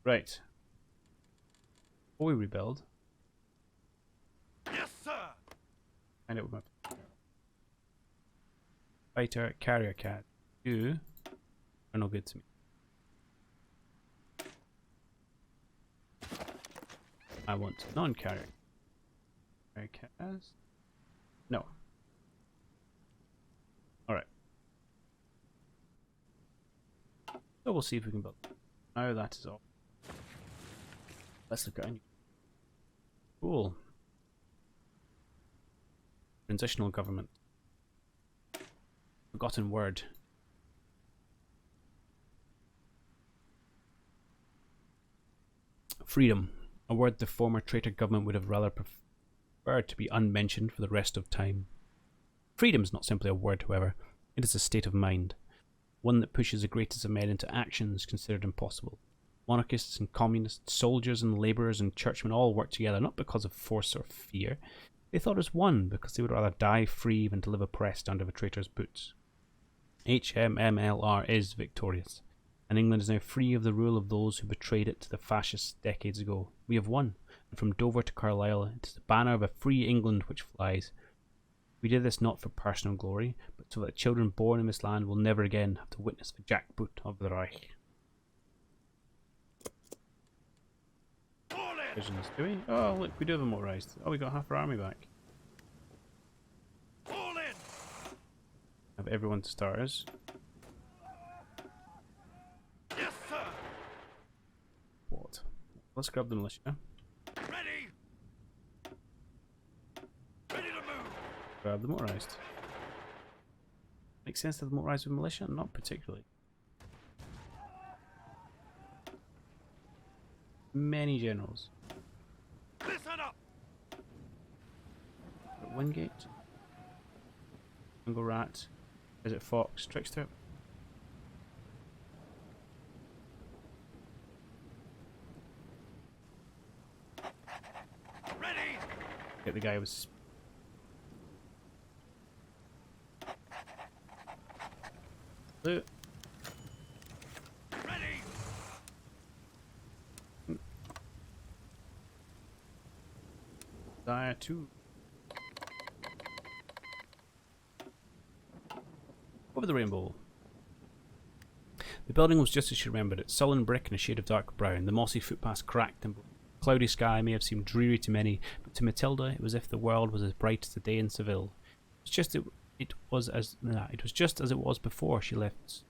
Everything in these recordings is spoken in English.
Right. Before we rebuild, Yes, sir. find out what my fighter carrier cat. You are no good to me. I want non-carrier. Carrier cats. No. Alright. So we'll see if we can build. Now that is all. Let's look at a new. Cool. Transitional government. Forgotten word. Freedom. A word the former traitor government would have rather preferred to be unmentioned for the rest of time. Freedom is not simply a word, however. It is a state of mind. One that pushes the greatest of men into actions considered impossible. Monarchists and communists, soldiers and labourers and churchmen all worked together not because of force or fear. They thought as one because they would rather die free than to live oppressed under the traitor's boots. HMMLR is victorious, and England is now free of the rule of those who betrayed it to the fascists decades ago. We have won, and from Dover to Carlisle it is the banner of a free England which flies. We did this not for personal glory, but so that children born in this land will never again have to witness the jackboot of the Reich. Visions, do we? Oh, look, we do have a motorised. Oh, we got half our army back. Have everyone to starters. Yes, sir. What? Let's grab the militia. Ready. Ready to move. Grab the motorised. Makes sense to have the motorised with militia? Not particularly. Many generals. Listen up. Got Wingate. Jungle Rat. Is it Fox? Trickster? Ready. Get the guy with. Loot. Ready. Dire 2. Over the rainbow. The building was just as she remembered it, sullen brick and a shade of dark brown. The mossy footpaths cracked and cloudy sky may have seemed dreary to many, but to Matilda it was as if the world was as bright as the day in Seville. It was just as it was before she left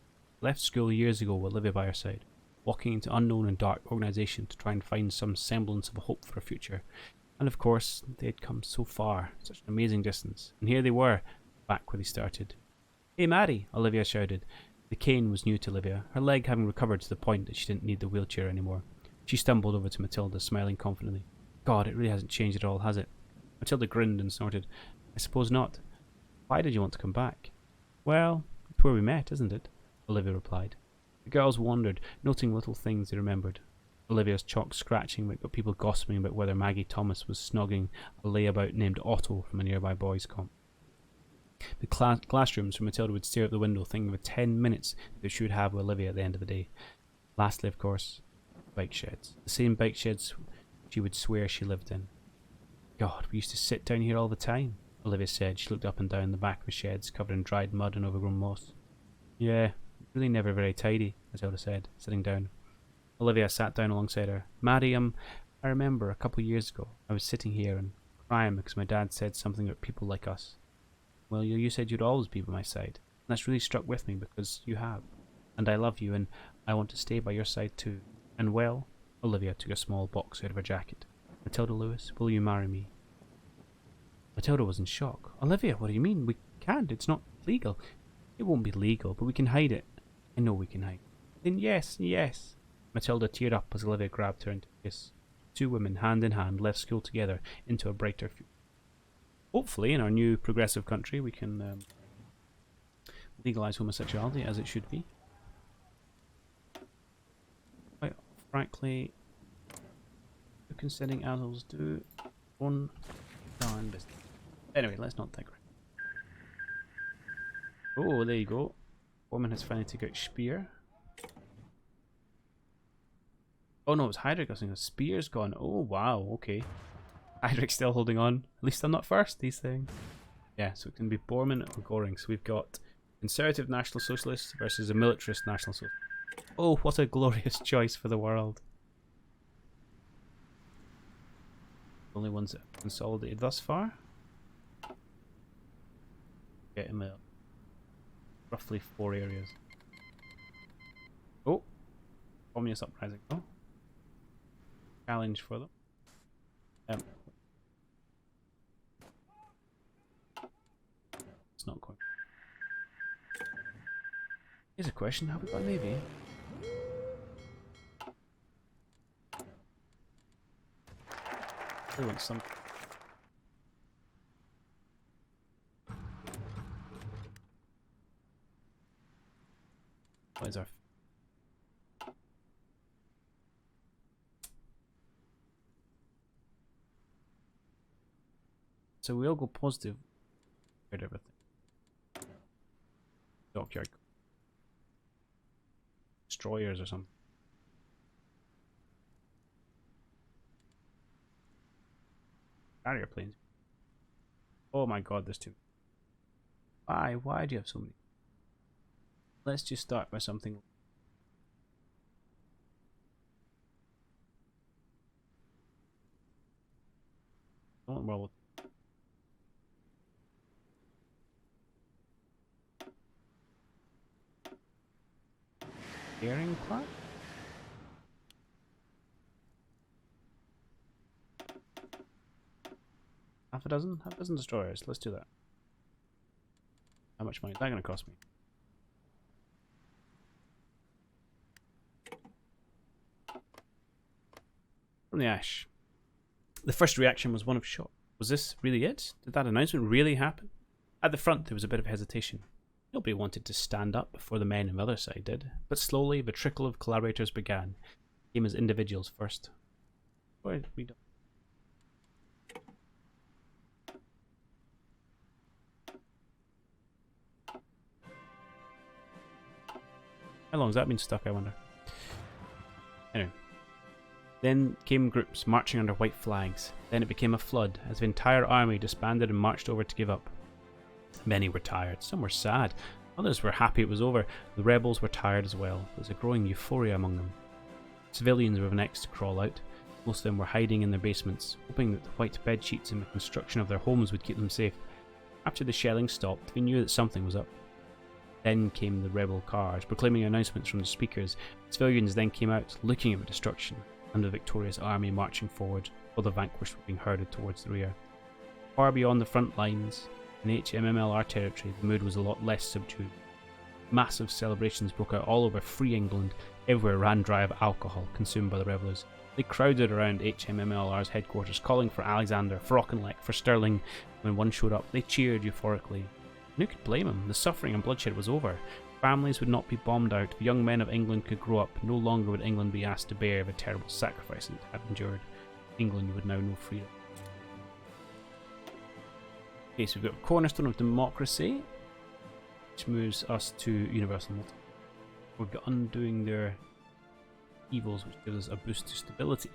school years ago with Olivia by her side, walking into unknown and dark organisation to try and find some semblance of a hope for a future. And of course, they had come so far, such an amazing distance, and here they were, back where they started. "Hey Maddie," Olivia shouted. The cane was new to Olivia, her leg having recovered to the point that she didn't need the wheelchair anymore. She stumbled over to Matilda, smiling confidently. "God, it really hasn't changed at all, has it?" Matilda grinned and snorted. "I suppose not. Why did you want to come back?" "Well, it's where we met, isn't it?" Olivia replied. The girls wondered, noting little things they remembered. Olivia's chalk scratching got people gossiping about whether Maggie Thomas was snogging a layabout named Otto from a nearby boys' camp. The classrooms where Matilda would stare out the window thinking of the 10 minutes that she would have with Olivia at the end of the day. Lastly, of course, bike sheds. The same bike sheds she would swear she lived in. "God, we used to sit down here all the time," Olivia said. She looked up and down the back of the sheds covered in dried mud and overgrown moss. "Yeah, really never very tidy," Matilda said, sitting down. Olivia sat down alongside her. "Maddie, I remember a couple of years ago I was sitting here and crying because my dad said something about people like us. Well, you said you'd always be by my side. And that's really struck with me because you have. And I love you and I want to stay by your side too. And well," Olivia took a small box out of her jacket. "Matilda Lewis, will you marry me?" Matilda was in shock. "Olivia, what do you mean? We can't. It's not legal." "It won't be legal, but we can hide it." "I know we can hide it." "Then yes, yes." Matilda teared up as Olivia grabbed her into a kiss. Two women, hand in hand, left school together into a brighter future. Hopefully, in our new progressive country, we can legalise homosexuality as it should be. Quite frankly, do consenting adults do one darn business. Anyway, let's not think. Oh, there you go. Woman has finally taken out spear. Oh no, it's Hydric. I was thinking the spear's gone. Oh wow, okay. Hydric's still holding on. At least I'm not first, these things. Yeah, so it can be Bormann or Goring. So we've got Conservative National Socialists versus a militarist National Socialist. Oh, what a glorious choice for the world. Only ones that have consolidated thus far. Get him out. Roughly 4 areas. Oh, Communist uprising. Oh, challenge for them. It's not quite. Here's a question: have we got a navy? We want some. What is our? So we all go positive. Heard everything. Dockyard. Destroyers or something. Carrier planes. Oh my god, there's too many. Why do you have so many? Let's just start by something. Don't roll. Daring plant? Half a dozen destroyers. Let's do that. How much money is that going to cost me? From the ash. The first reaction was one of shock. Was this really it? Did that announcement really happen? At the front there was a bit of hesitation. Nobody wanted to stand up before the men on the other side did, but slowly the trickle of collaborators began. Came as individuals first. Why we don't. How long has that been stuck, I wonder? Anyway. Then came groups marching under white flags. Then it became a flood, as the entire army disbanded and marched over to give up. Many were tired, some were sad, others were happy it was over. The rebels were tired as well. There was a growing euphoria among them. Civilians were the next to crawl out. Most of them were hiding in their basements, hoping that the white bed sheets and the construction of their homes would keep them safe. After the shelling stopped, they knew that something was up. Then came the rebel cars, proclaiming announcements from the speakers. Civilians then came out, looking at the destruction, and the victorious army marching forward, while the vanquished were being herded towards the rear. Far beyond the front lines, in HMMLR territory, the mood was a lot less subdued. Massive celebrations broke out all over free England. Everywhere ran dry of alcohol consumed by the revellers. They crowded around HMMLR's headquarters, calling for Alexander, for Auchinleck, for Stirling. When one showed up, they cheered euphorically. And who could blame them? The suffering and bloodshed was over. Families would not be bombed out. The young men of England could grow up. No longer would England be asked to bear the terrible sacrifices it had endured. England would now know freedom. Okay, so we've got a cornerstone of democracy, which moves us to universal multi. We've got undoing their evils, which gives us a boost to stability,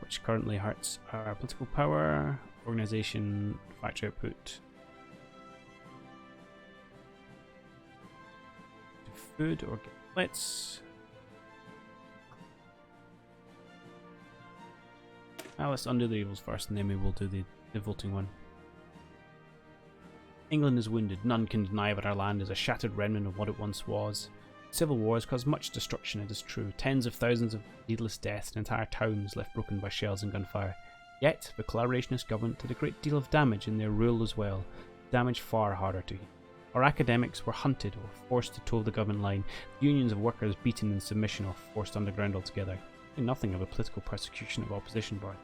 which currently hurts our political power, organisation, factory output, food or get let's undo the evils first, and then we will do the voting one. England is wounded. None can deny that our land is a shattered remnant of what it once was. Civil wars caused much destruction, it is true. Tens of thousands of needless deaths and entire towns left broken by shells and gunfire. Yet, the collaborationist government did a great deal of damage in their rule as well. Damage far harder to heal. Our academics were hunted or forced to toe the government line. Unions of workers beaten in submission or forced underground altogether. Nothing of a political persecution of opposition party.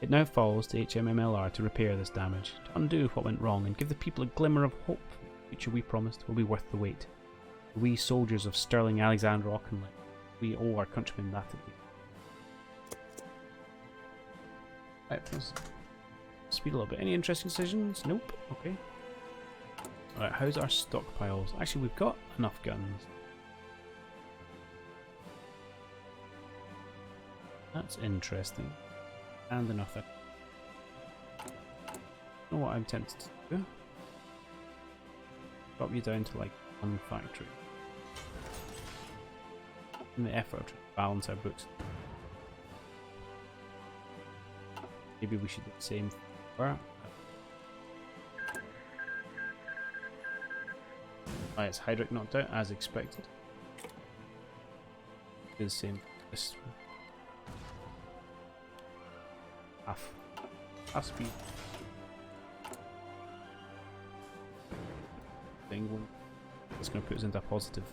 It now falls to HMMLR to repair this damage, to undo what went wrong and give the people a glimmer of hope. The future we promised will be worth the wait. We soldiers of Stirling Alexander Auchinleck, we owe our countrymen that at least. Right, let's speed a little bit. Any interesting decisions? Nope. Okay. Alright, how's our stockpiles? Actually, we've got enough guns. That's interesting. And another. You know what I'm tempted to do? Drop you down to like one factory. In the effort to balance our books. Maybe we should do the same for. It's Hydric knocked out as expected. Do the same. This half speed. England. It's going to put us into a positive.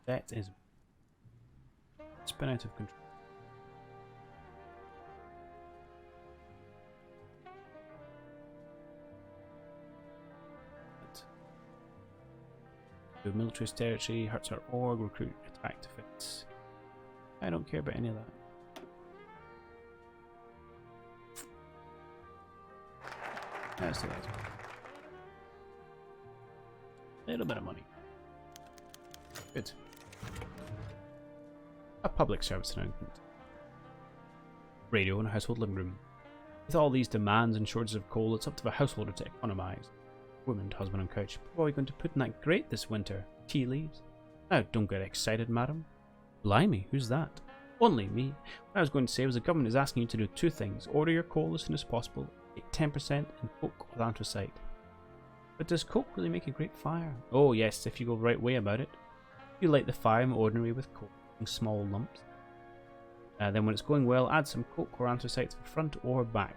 That is spin out of control. The military's territory hurts our org, recruit, attack defense. I don't care about any of that. Let's do that. A little bit of money. Good. A public service announcement. Radio in a household living room. With all these demands and shortages of coal, it's up to the householder to economise. Woman, husband on couch. What are we going to put in that grate this winter? Tea leaves? Now, don't get excited, madam. Blimey, who's that? Only me. What I was going to say was the government is asking you to do two things. Order your coal as soon as possible. Take 10% and coke with anthracite. But does coke really make a great fire? Oh yes, if you go the right way about it. You light the fire in the ordinary with coke in small lumps. Then when it's going well, add some coke or anthracite to the front or back.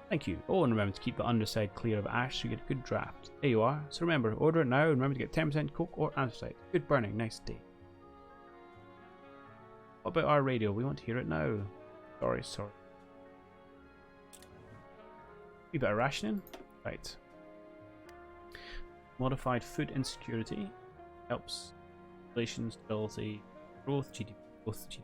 Thank you. Oh, and remember to keep the underside clear of ash so you get a good draft. There you are. So remember, order it now and remember to get 10% coke or anthracite. Good burning, nice day. What about our radio? We want to hear it now. Sorry. A bit of rationing. Right. Modified food insecurity. Helps inflation, stability, growth, GDP, both GDP.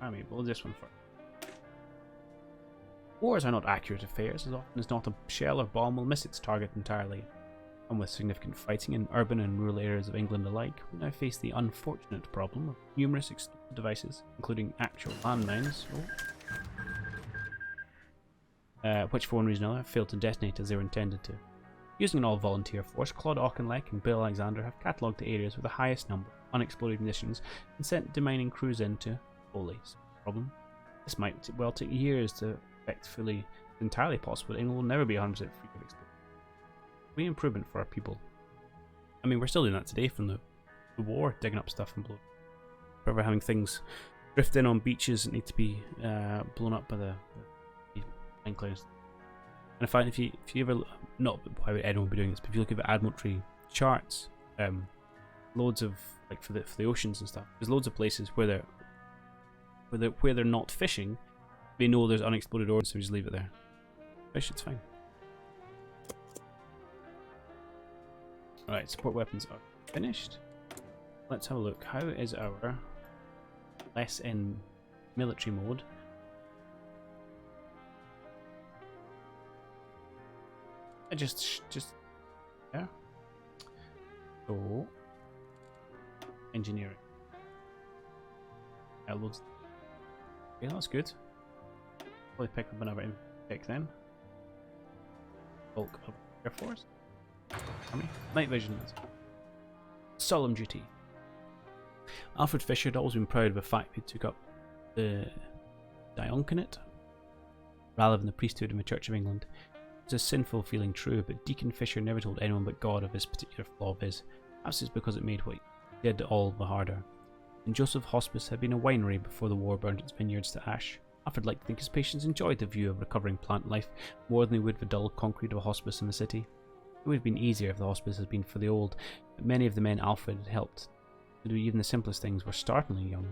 I mean, we'll do this one first. Wars are not accurate affairs, as often as not a shell or bomb will miss its target entirely. And with significant fighting in urban and rural areas of England alike, we now face the unfortunate problem of numerous explosive devices, including actual landmines, which for one reason or another failed to detonate as they were intended to. Using an all-volunteer force, Claude Auchinleck and Bill Alexander have catalogued the areas with the highest number of unexploded munitions and sent demining crews in to fully solve the problem. This might well take years to effect fully. It's entirely possible that England will never be 100% free of explosions. We improvement for our people. I mean, we're still doing that today from the war, digging up stuff and blowing. Forever having things drift in on beaches that need to be blown up by the plane clouds. And I find if you ever, not why would anyone be doing this, but if you look at the Admiralty charts, loads of like for the oceans and stuff, there's loads of places where they're not fishing. They know there's unexploded ordnance, so we just leave it there. Fish, it's fine. Alright, support weapons are finished. Let's have a look. How is our less in military mode? Just yeah. So engineering. Loads. Okay, that's good. Probably pick up another pick then. Bulk of Air Force. Army. Night vision. Solemn duty. Alfred Fisher had always been proud of the fact he took up the diaconate rather than the priesthood in the Church of England. It was a sinful feeling, true, but Deacon Fisher never told anyone but God of this particular flaw of his. Perhaps it's because it made what he did all the harder. And Joseph Hospice had been a winery before the war burned its vineyards to ash. Alfred liked to think his patients enjoyed the view of recovering plant life more than they would the dull concrete of a hospice in the city. It would have been easier if the hospice had been for the old, but many of the men Alfred had helped to do even the simplest things were startlingly young.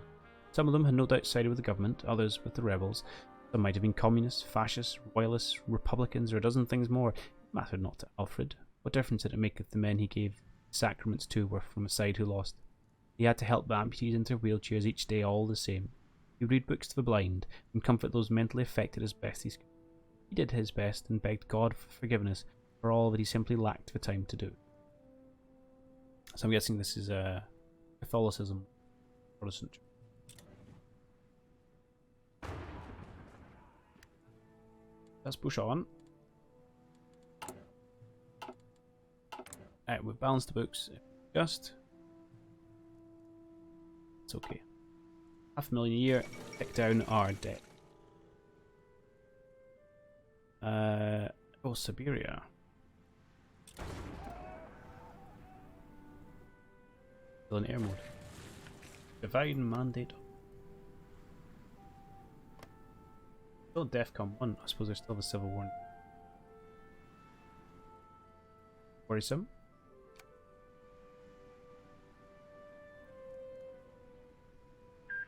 Some of them had no doubt sided with the government, others with the rebels. Some might have been communists, fascists, royalists, republicans, or a dozen things more. It mattered not to Alfred. What difference did it make if the men he gave sacraments to were from a side who lost? He had to help the amputees into wheelchairs each day all the same. He would read books to the blind and comfort those mentally affected as best he could. He did his best and begged God for forgiveness for all that he simply lacked the time to do. So I'm guessing this is Catholicism, Protestant. Let's push on. We've balanced the books. Just. It's okay. $500,000 a year. Pick down our debt. Siberia. Still in air mode. Divine mandate. Still DEFCON 1. I suppose there's still the Civil War. Worrisome.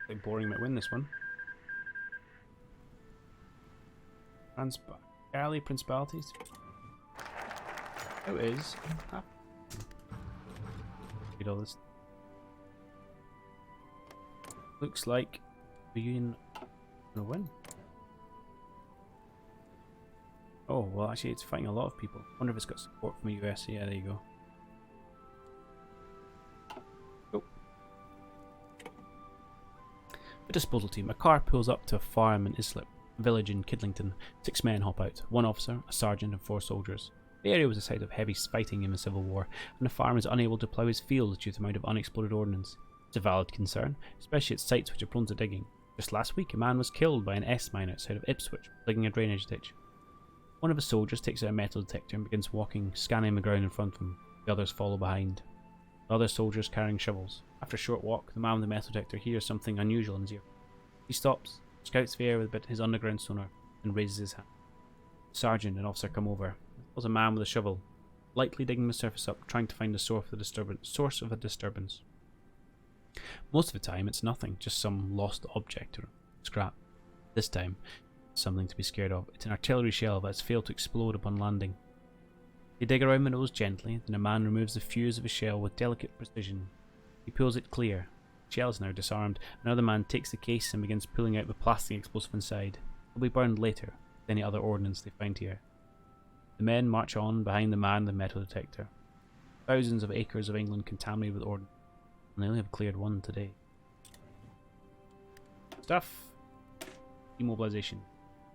Like boring might win this one. Early principalities. How is? Read all this. Looks like the Union will win. Oh, well actually it's fighting a lot of people. Wonder if it's got support from the US. Yeah, there you go. Oh. The disposal team. A car pulls up to a farm in Islip, a village in Kidlington. 6 men hop out. 1 officer, a sergeant and 4 soldiers. The area was the site of heavy fighting in the Civil War, and the farmer is unable to plough his fields due to the amount of unexploded ordnance. It's a valid concern, especially at sites which are prone to digging. Just last week, a man was killed by an S-mine outside of Ipswich, digging a drainage ditch. One of the soldiers takes out a metal detector and begins walking, scanning the ground in front of him. The others follow behind. The other soldiers carrying shovels. After a short walk, the man with the metal detector hears something unusual in his ear. He stops, scouts the air with his underground sonar, and raises his hand. The sergeant and officer come over. There's a man with a shovel, lightly digging the surface up, trying to find the source of a disturbance. Most of the time, it's nothing, just some lost object or scrap. This time, something to be scared of. It's an artillery shell that has failed to explode upon landing. They dig around the nose gently, then a man removes the fuse of a shell with delicate precision. He pulls it clear. The shell is now disarmed. Another man takes the case and begins pulling out the plastic explosive inside. It will be burned later with any other ordnance they find here. The men march on behind the man with the metal detector. Thousands of acres of England contaminated with ordnance, and they only have cleared 1 today. Stuff. Demobilization.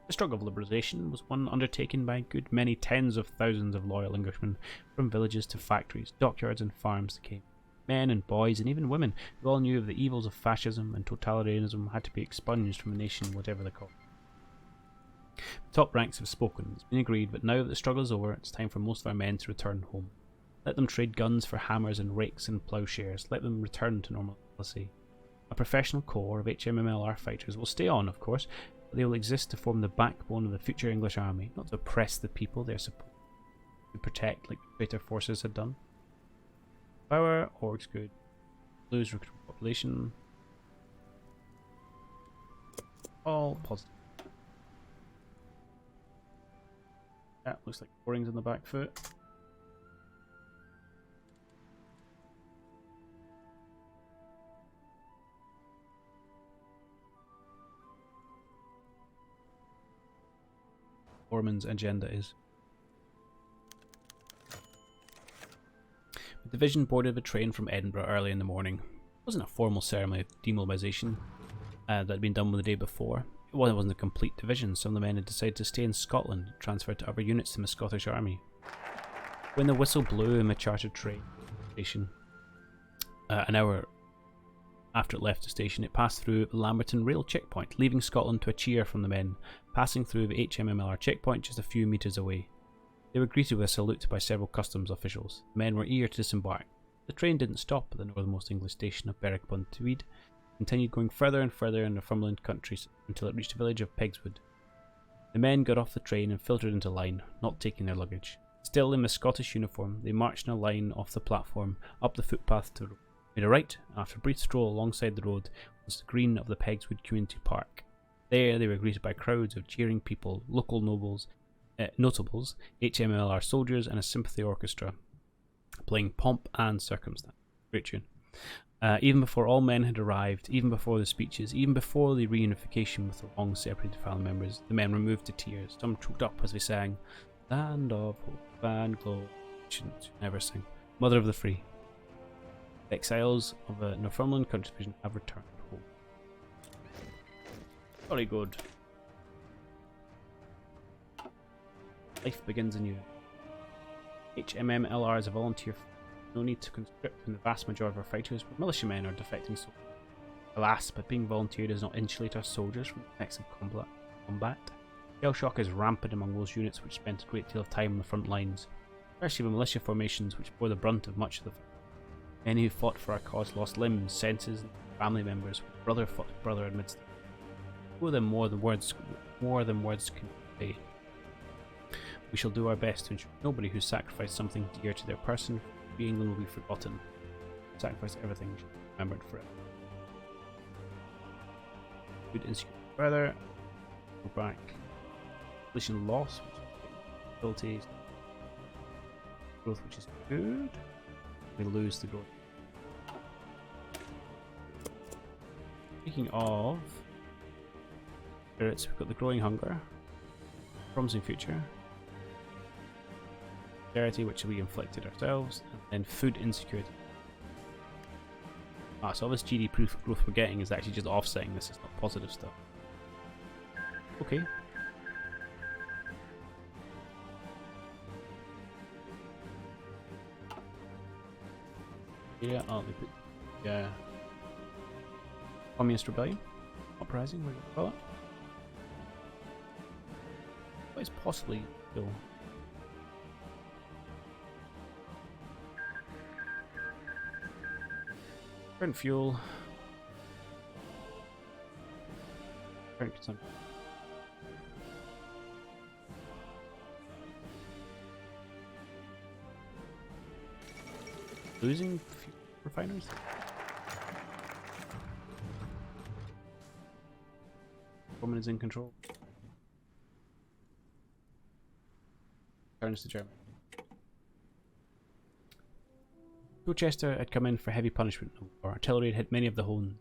The struggle of liberalisation was one undertaken by a good many tens of thousands of loyal Englishmen, from villages to factories, dockyards and farms that came. Men and boys and even women who all knew of the evils of fascism and totalitarianism had to be expunged from the nation, whatever the cost. The top ranks have spoken. It's been agreed that now that the struggle is over, it's time for most of our men to return home. Let them trade guns for hammers and rakes and ploughshares. Let them return to normal policy. A professional corps of HMMLR fighters will stay on, of course, but they will exist to form the backbone of the future English army, not to oppress the people they are supposed to protect like the greater forces had done. Power, orgs good. Lose recruit population. All positive. That looks like boring's on the back foot. Ormond's agenda is. The division boarded a train from Edinburgh early in the morning. It wasn't a formal ceremony of demobilisation that had been done the day before. It wasn't a complete division. Some of the men had decided to stay in Scotland and transfer to other units in the Scottish Army. When the whistle blew in the chartered train station, an hour after it left the station, it passed through the Lamberton rail checkpoint, leaving Scotland to a cheer from the men, passing through the HMMLR checkpoint just a few metres away. They were greeted with a salute by several customs officials. The men were eager to disembark. The train didn't stop at the northernmost English station of Berwick-upon-Tweed, continued going further and further in Northumberland country until it reached the village of Pegswood. The men got off the train and filtered into line, not taking their luggage. Still in the Scottish uniform, they marched in a line off the platform, up the footpath to the road. Made a right, and after a brief stroll alongside the road was the green of the Pegswood Community Park. There they were greeted by crowds of cheering people, local notables, HMLR soldiers and a sympathy orchestra, playing Pomp and Circumstance. Great tune. Even before all men had arrived, even before the speeches, even before the reunification with the long separated family members, the men were moved to tears. Some choked up as they sang, "Land of Hope." Van Gogh, shouldn't never sing. Mother of the free. The exiles of a Northumberland country division have returned home. Very good. Life begins anew. HMMLR is a volunteer. No need to conscript when the vast majority of our fighters were militiamen or defecting soldiers. Alas, but being volunteer does not insulate our soldiers from the effects of combat. Shell shock is rampant among those units which spent a great deal of time on the front lines, especially the militia formations which bore the brunt of much of the fight. Many who fought for our cause lost limbs, senses, and family members, with brother fought brother amidst them. Show them more than words can convey. We shall do our best to ensure nobody who sacrificed something dear to their person for free England will be forgotten. Sacrifice everything, shall be remembered forever. Good insecurity further. Go back. Population loss, which is abilities. Growth, which is good. We lose the growth. Speaking of spirits, we've got the growing hunger, promising future, charity, which we inflicted ourselves, and then food insecurity. So all this GDP growth we're getting is actually just offsetting this, it's not positive stuff. Okay. Yeah, they put Communist Rebellion. Uprising, what do you call it? What is possibly still? Current fuel. Current consumption. Losing fuel refineries? Woman is in control. Turns to Germany. Colchester had come in for heavy punishment. Our artillery had hit many of the homes.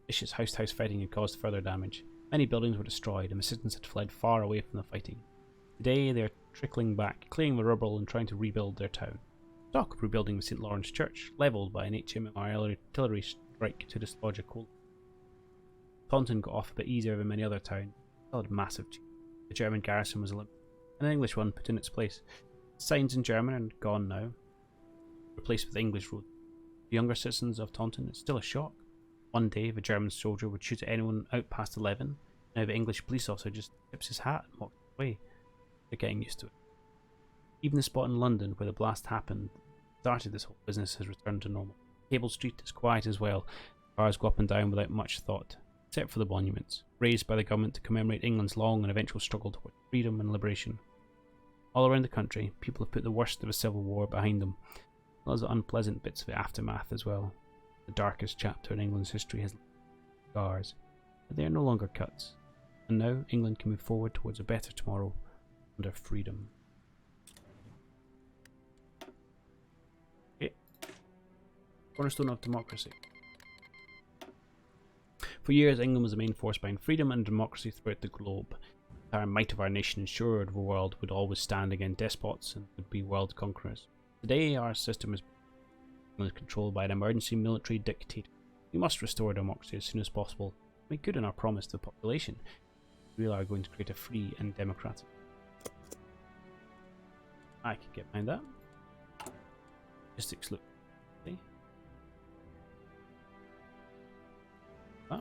Vicious house-to-house fighting had caused further damage. Many buildings were destroyed, and the citizens had fled far away from the fighting. Today they are trickling back, clearing the rubble and trying to rebuild their town. Talk of rebuilding the St. Lawrence Church, levelled by an HMR artillery strike to dislodge a coal. Taunton got off a bit easier than many other towns. Still had massive change. The German garrison was eliminated, and an English one put in its place. Signs in German are gone now, replaced with English roads. The younger citizens of Taunton, it's still a shock. One day the German soldier would shoot at anyone out past 11. Now the English police officer just tips his hat and walks away. They're getting used to it. Even the spot in London where the blast happened started this whole business has returned to normal. Cable Street is quiet as well. Cars go up and down without much thought, except for the monuments, raised by the government to commemorate England's long and eventual struggle towards freedom and liberation. All around the country, people have put the worst of the Civil War behind them. There's the unpleasant bits of the aftermath as well. The darkest chapter in England's history has scars, but they are no longer cuts. And now England can move forward towards a better tomorrow under freedom. Okay. Cornerstone of democracy. For years, England was the main force behind freedom and democracy throughout the globe. The entire might of our nation ensured the world would always stand against despots and would be world conquerors. Today, our system is controlled by an emergency military dictator. We must restore democracy as soon as possible, make good on our promise to the population. We are going to create a free and democratic. I can get behind that. Logistics look. Okay. That.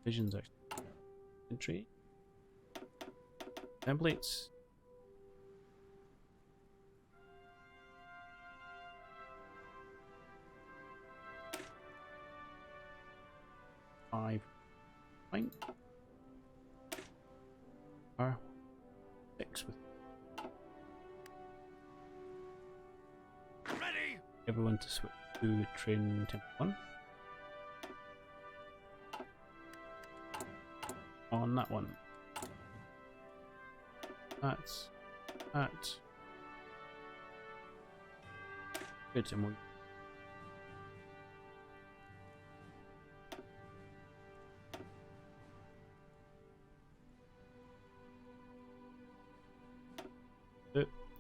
Visions actually. Entry. Templates. Five. Fine. R. 6 with. Ready! Everyone to switch to train temp 1. On that one. That's that. Good, and we'll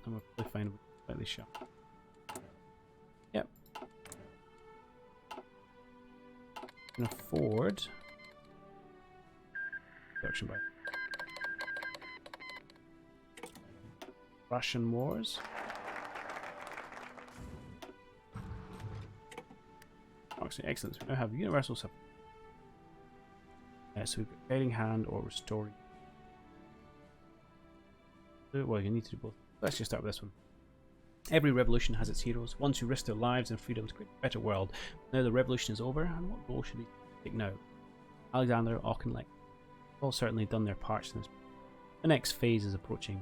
and we'll probably find a slightly sharp. Yep. Can afford production by Russian wars. Excellent. So we now have universal support. So we've got guiding hand or restoring. Well, you need to do both. Let's just start with this one. Every revolution has its heroes, ones who risk their lives and freedom to create a better world. Now the revolution is over, and what role should he take now? Alexander, Auchinleck, all certainly done their parts in this. The next phase is approaching.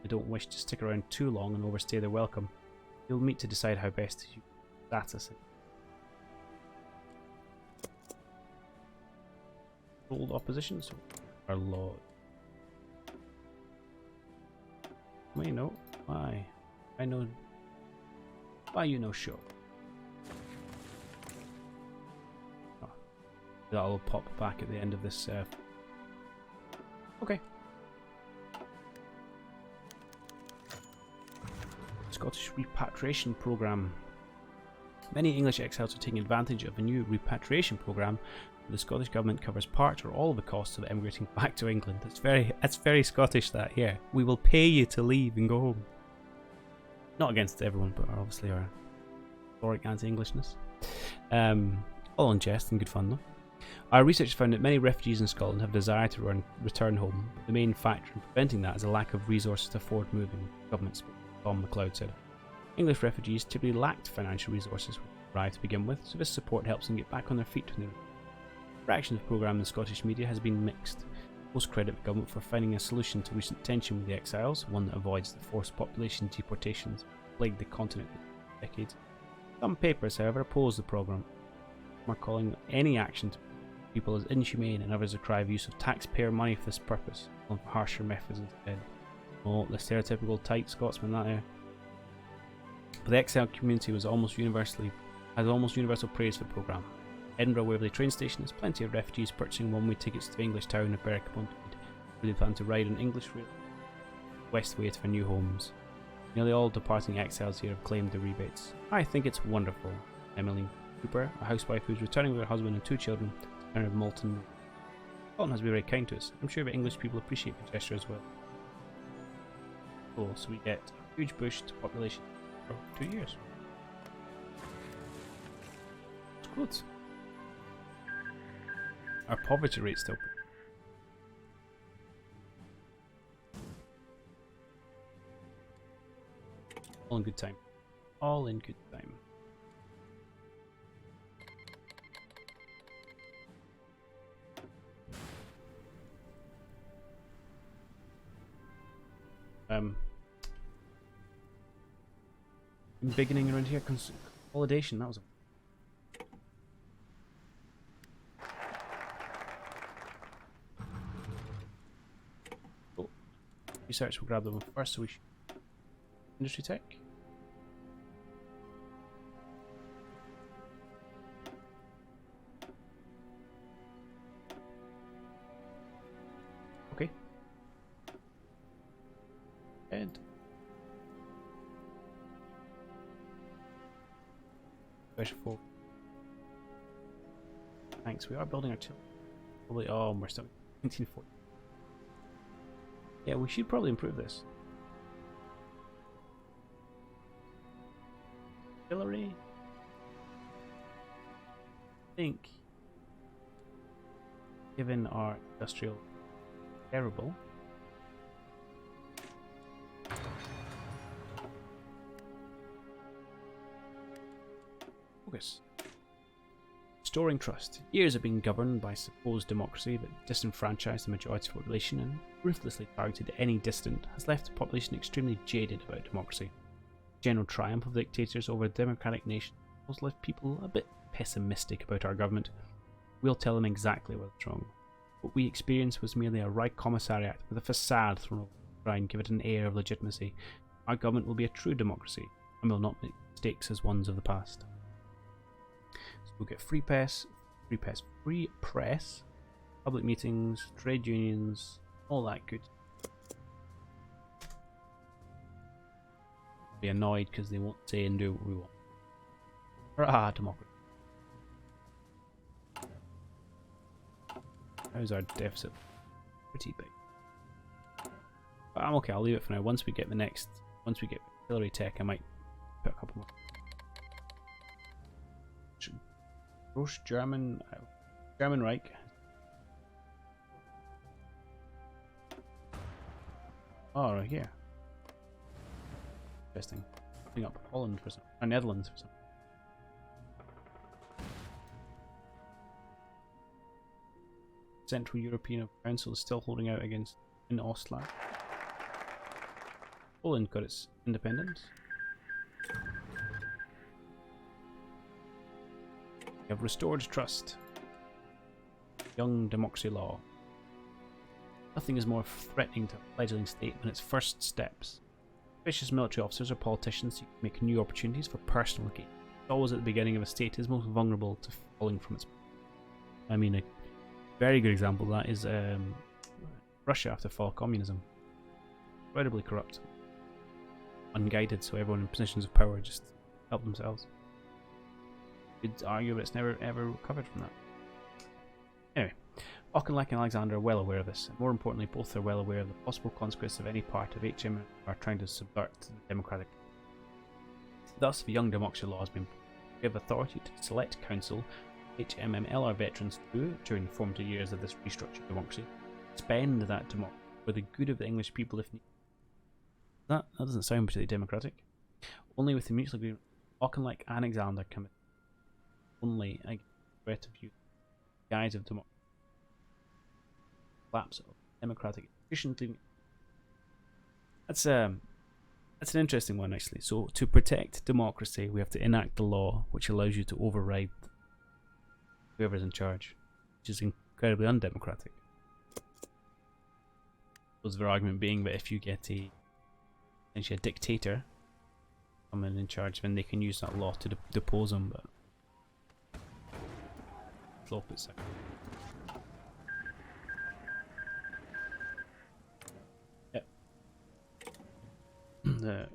They don't wish to stick around too long and overstay their welcome. You'll meet to decide how best to use status. Old opposition, so our lord. May know why. I know why you know sure. Oh, that'll pop back at the end of this. Okay. Scottish repatriation program. Many English exiles are taking advantage of a new repatriation program. The Scottish government covers part or all of the costs of emigrating back to England. That's very Scottish, that. Yeah, we will pay you to leave and go home. Not against everyone, but obviously our historic anti-Englishness. All in jest and good fun though. Our research found that many refugees in Scotland have a desire to return home. The main factor in preventing that is a lack of resources to afford moving. Government spoke, Tom MacLeod said. English refugees typically lacked financial resources when they arrived to begin with, so this support helps them get back on their feet when they reaction to the programme in the Scottish media has been mixed. Most credit the government for finding a solution to recent tension with the exiles, one that avoids the forced population deportations that plagued the continent for decades. Some papers, however, oppose the programme. Some are calling any action to people as inhumane, and others decry the use of taxpayer money for this purpose, calling for harsher methods instead. Oh, the stereotypical tight Scotsman, that there. But the exile community has almost universal praise for the programme. Edinburgh Waverley train station has plenty of refugees purchasing one-way tickets to the English town of Berwick-upon-Tweed, where they plan to ride on English rail westward for new homes. Nearly all departing exiles here have claimed the rebates. I think it's wonderful. Emmeline Cooper, a housewife who's returning with her husband and 2 children, to the town of Malton. Scotland has been very kind to us. I'm sure the English people appreciate the gesture as well. Cool, so we get a huge boost to population for 2 years. It's good. Our poverty rate's still all in good time. All in good time. Beginning around here, consolidation, that was a research. We'll grab them first, so we should industry tech. Okay. And special for thanks. We are building our till. Probably. Oh, we're still 1940. Yeah, we should probably improve this. Artillery. I think, given our industrial terrible, focus. Restoring trust. Years of being governed by supposed democracy that disenfranchised the majority of the population and ruthlessly targeted any dissident has left the population extremely jaded about democracy. The general triumph of dictators over a democratic nation has left people a bit pessimistic about our government. We'll tell them exactly what's wrong. What we experienced was merely a Reich commissariat with a facade thrown over to try and give it an air of legitimacy. Our government will be a true democracy and will not make mistakes as ones of the past. We'll get free press, public meetings, trade unions, all that good. be annoyed because they won't say and do what we want. Hurrah, democracy. How's our deficit? Pretty big. But I'm okay, I'll leave it for now. Once we get artillery tech, I might put a couple more. German Reich. Oh, right here. Interesting. Putting up Holland for some, or Netherlands for some. Central European Council is still holding out against in Ostland. Poland got its independence. We have restored trust. Young democracy law. Nothing is more threatening to a fledgling state than its first steps. Ambitious military officers or politicians seek to make new opportunities for personal gain. It's always at the beginning of a state is most vulnerable to falling from its. I mean, a very good example of that is Russia after the fall of communism. Incredibly corrupt. Unguided, so everyone in positions of power just help themselves. You'd argue, but it's never ever recovered from that. Anyway, Auchinleck and Alexander are well aware of this, and more importantly, both are well aware of the possible consequences of any part of HM are trying to subvert the democratic. Thus, the Young Democracy Law has been give authority to select council HMMLR veterans to, during the formative years of this restructured democracy, spend that democracy for the good of the English people if needed. That doesn't sound particularly democratic. Only with the mutual agreement, Auchinleck and Alexander can only against the threat of you, guise of democracy. Collapse of democratic institutions. That's an interesting one actually. So to protect democracy, we have to enact the law which allows you to override whoever's in charge, which is incredibly undemocratic. Was their argument being that if you get essentially a dictator coming in charge, then they can use that law to depose him, but flop it second. Yep. The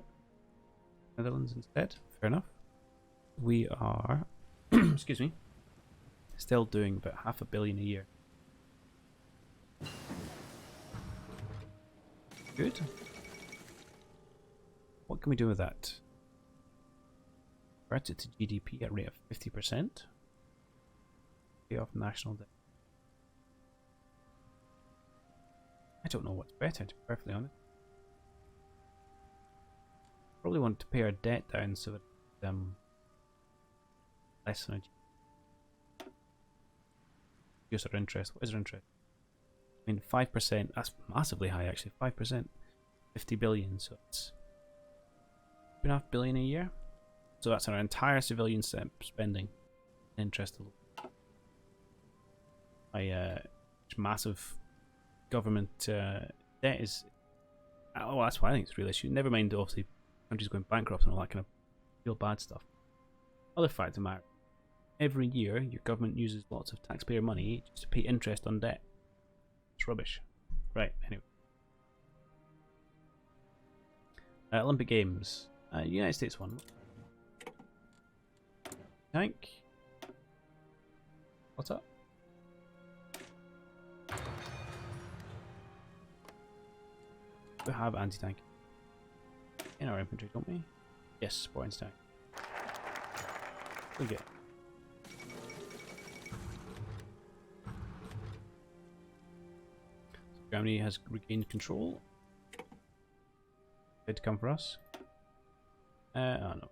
Netherlands instead. Fair enough. We are excuse me, still doing about $500 million a year. Good. What can we do with that? Convert it to GDP at a rate of 50%. Pay off national debt. I don't know what's better, to be perfectly honest. Probably want to pay our debt down so that less than a use our interest. What is our interest? I mean, 5%. That's massively high, actually. 5%, 50 billion. So it's $2.5 billion a year. So that's our entire civilian spending. Interest alone. Massive government debt is. Oh, that's why I think it's a real issue. Never mind, obviously, countries going bankrupt and all that kind of real bad stuff. Other fact of the matter: every year, your government uses lots of taxpayer money just to pay interest on debt. It's rubbish. Right. Anyway, Olympic Games. United States won. Tank. What's up? We have anti-tank in our infantry, don't we? Yes, support anti-tank. We get. Germany has regained control. Did come for us. Oh no.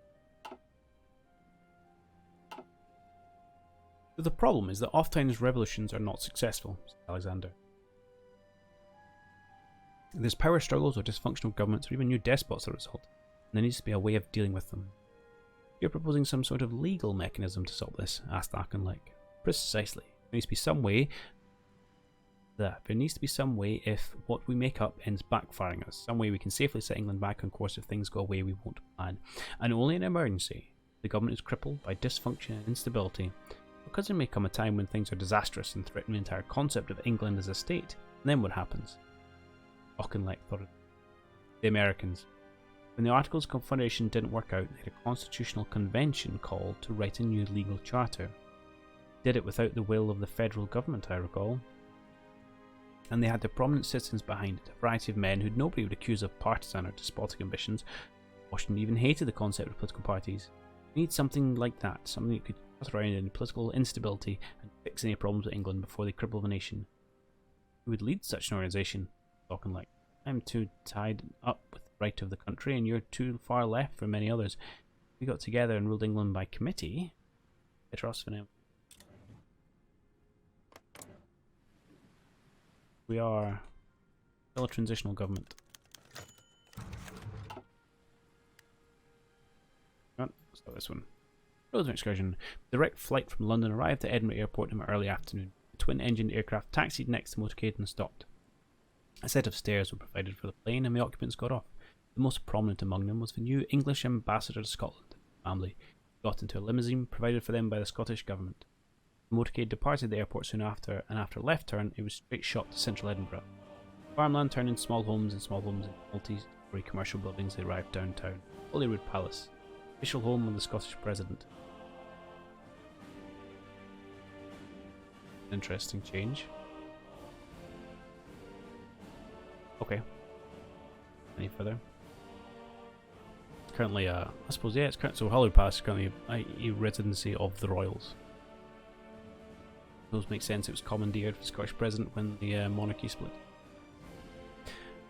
The problem is that oftentimes revolutions are not successful, said Alexander. There's power struggles or dysfunctional governments or even new despots as a result, and there needs to be a way of dealing with them. You're proposing some sort of legal mechanism to solve this, asked Auchinleck. Precisely. There needs to be some way if what we make up ends backfiring us. Some way we can safely set England back on course if things go away we won't plan. And only in an emergency. The government is crippled by dysfunction and instability. Because there may come a time when things are disastrous and threaten the entire concept of England as a state. And then what happens? Auchinleck thought of the Americans. When the Articles of Confederation didn't work out, they had a constitutional convention called to write a new legal charter. They did it without the will of the federal government, I recall. And they had the prominent citizens behind it, a variety of men who nobody would accuse of partisan or despotic ambitions. Washington even hated the concept of political parties. We need something like that, something that could cut around any political instability and fix any problems with England before they cripple the nation. Who would lead such an organisation? Talking like, I'm too tied up with the right of the country and you're too far left for many others. We got together and ruled England by committee. Better us for now. We are still a transitional government. Let's start this one. Road excursion. Direct flight from London arrived at Edinburgh Airport in the early afternoon. The twin-engined aircraft taxied next to the motorcade and stopped. A set of stairs were provided for the plane and the occupants got off. The most prominent among them was the new English ambassador to Scotland. The family got into a limousine provided for them by the Scottish government. The motorcade departed the airport soon after, and after a left turn, it was straight shot to central Edinburgh. Farmland turned into small homes and multi-storey commercial buildings. They arrived downtown. Holyrood Palace, official home of the Scottish President. Interesting change. Okay. Any further? It's currently, I suppose, yeah, it's currently, so Holyrood Palace is currently a residency of the royals. Those make sense. It was commandeered for the Scottish President when the monarchy split.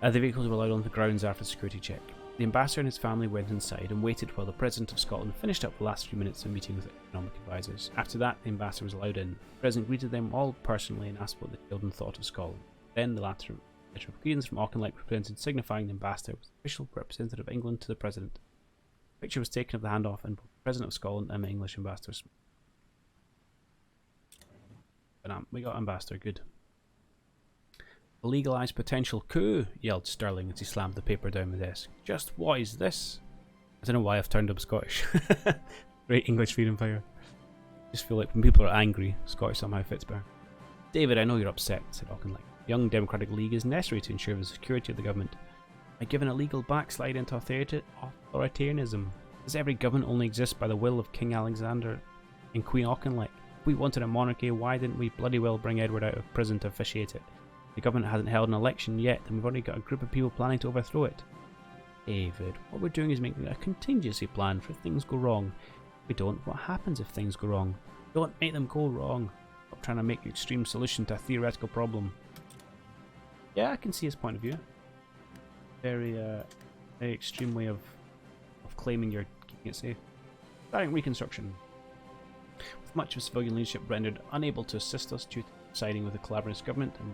The vehicles were allowed on the grounds after the security check. The ambassador and his family went inside and waited while the President of Scotland finished up the last few minutes of meeting with economic advisors. After that, the ambassador was allowed in. The President greeted them all personally and asked what the children thought of Scotland. Then the letter of credence from Auchinleck was presented, signifying the ambassador was the official representative of England to the President. A picture was taken of the handoff, and both the President of Scotland and the English ambassador. We got ambassador, good. A legalised potential coup, yelled Sterling as he slammed the paper down the desk. Just what is this? I don't know why I've turned up Scottish. Great English freedom fighter. Just feel like when people are angry, Scottish somehow fits better. David, I know you're upset, said Auchinleck. The Young Democratic League is necessary to ensure the security of the government. By giving a legal backslide into authoritarianism, does every government only exist by the will of King Alexander and Queen Auchinleck? If we wanted a monarchy, why didn't we bloody well bring Edward out of prison to officiate it? The government hasn't held an election yet, and we've already got a group of people planning to overthrow it. David, what we're doing is making a contingency plan for if things go wrong. If we don't, what happens if things go wrong? Don't make them go wrong. Stop trying to make an extreme solution to a theoretical problem. Yeah, I can see his point of view. Very extreme way of claiming you're keeping it safe. Starting Reconstruction. With much of civilian leadership rendered unable to assist us due to siding with the collaborative government and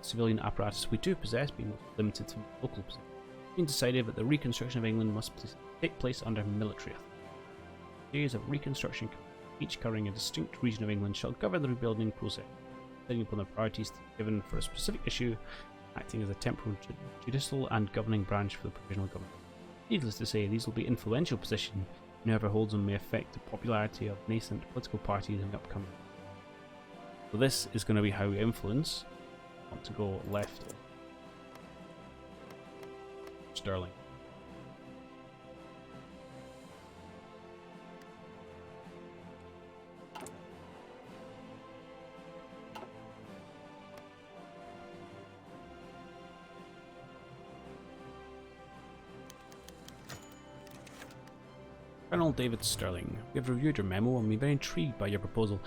civilian apparatus we do possess being limited to local possession, it's been decided that the reconstruction of England must take place under military authority. A series of reconstruction, each covering a distinct region of England, shall govern the rebuilding process, setting upon the priorities given for a specific issue, acting as a temporal judicial and governing branch for the provisional government. Needless to say, these will be influential positions, and whoever holds them may affect the popularity of nascent political parties in the upcoming. So this is going to be how we influence. I want to go left. Sterling. Colonel David Sterling, we have reviewed your memo and we're very intrigued by your proposal.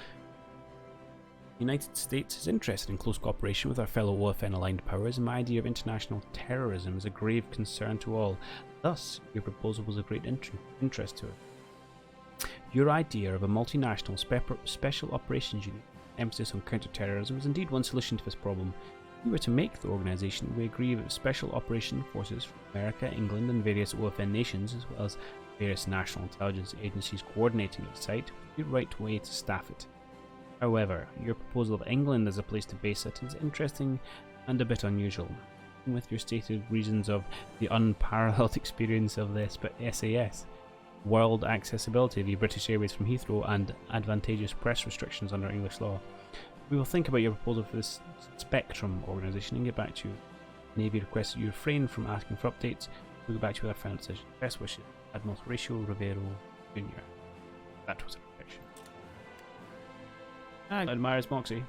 The United States is interested in close cooperation with our fellow OFN aligned powers, and my idea of international terrorism is a grave concern to all. Thus, your proposal was of great interest to us. Your idea of a multinational special operations unit, emphasis on counter-terrorism, is indeed one solution to this problem. If we were to make the organisation, we agree that special operation forces from America, England and various OFN nations, as well as various national intelligence agencies coordinating the site, would be the right way to staff it. However, your proposal of England as a place to base it is interesting and a bit unusual. With your stated reasons of the unparalleled experience of the SAS, world accessibility via British Airways from Heathrow, and advantageous press restrictions under English law, we will think about your proposal for this Spectrum organisation and get back to you. Navy requests that you refrain from asking for updates. We'll go back to our final decision. Best wishes, Admiral Horatio Rivero Jr. That was a prediction. I admire his moxie.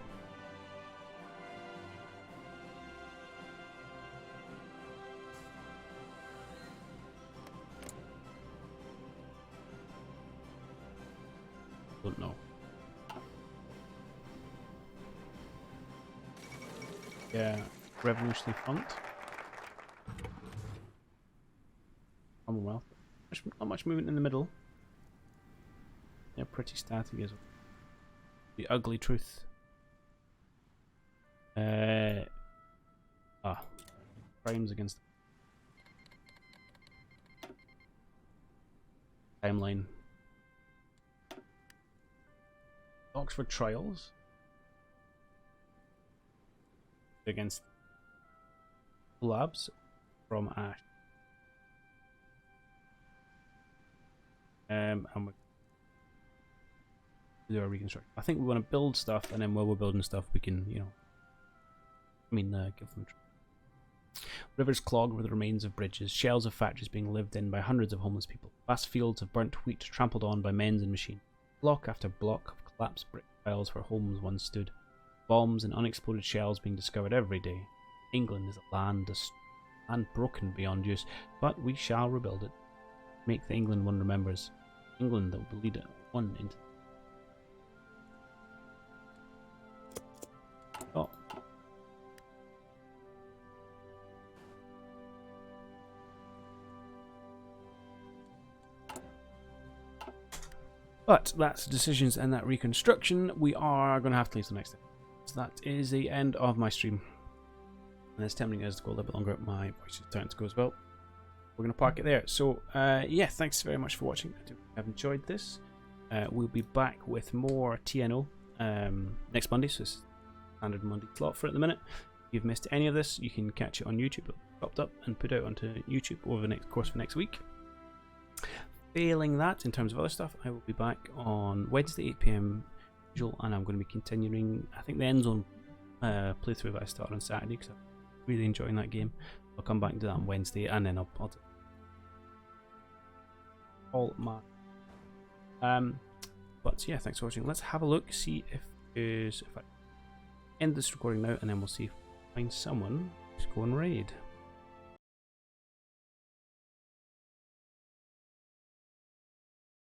Don't know. Yeah, Revolutionary Front. Commonwealth. Not much movement in the middle. Yeah, pretty static as well. The ugly truth. Crimes against timeline. Oxford trials against labs from Ash. And we do our reconstruction. I think we want to build stuff, and then while we're building stuff, we can, you know, give them. Rivers clogged with the remains of bridges, shells of factories being lived in by hundreds of homeless people, vast fields of burnt wheat trampled on by men and machines, block after block of collapsed brick piles where homes once stood, bombs and unexploded shells being discovered every day. England is a land broken beyond use, but we shall rebuild it. Make the England one remembers. England that will lead it one into. Oh. But that's decisions and that reconstruction. We are going to have to leave the next day. So that is the end of my stream. And it's tempting us to go a little bit longer. My voice is starting to go as well. We're going to park it there. So, yeah, thanks very much for watching. I hope you have enjoyed this. We'll be back with more TNO next Monday. So it's standard Monday slot for at the minute. If you've missed any of this, you can catch it on YouTube. It'll be chopped up and put out onto YouTube over the course of next week. Failing that, in terms of other stuff, I will be back on Wednesday 8 PM usual, and I'm going to be continuing, I think, the End Zone playthrough that I started on Saturday, because I'm really enjoying that game. I'll come back and do that on Wednesday, and then I'll do all my but yeah, thanks for watching. Let's have a look, see if I end this recording now, and then we'll see if I find someone who's going raid.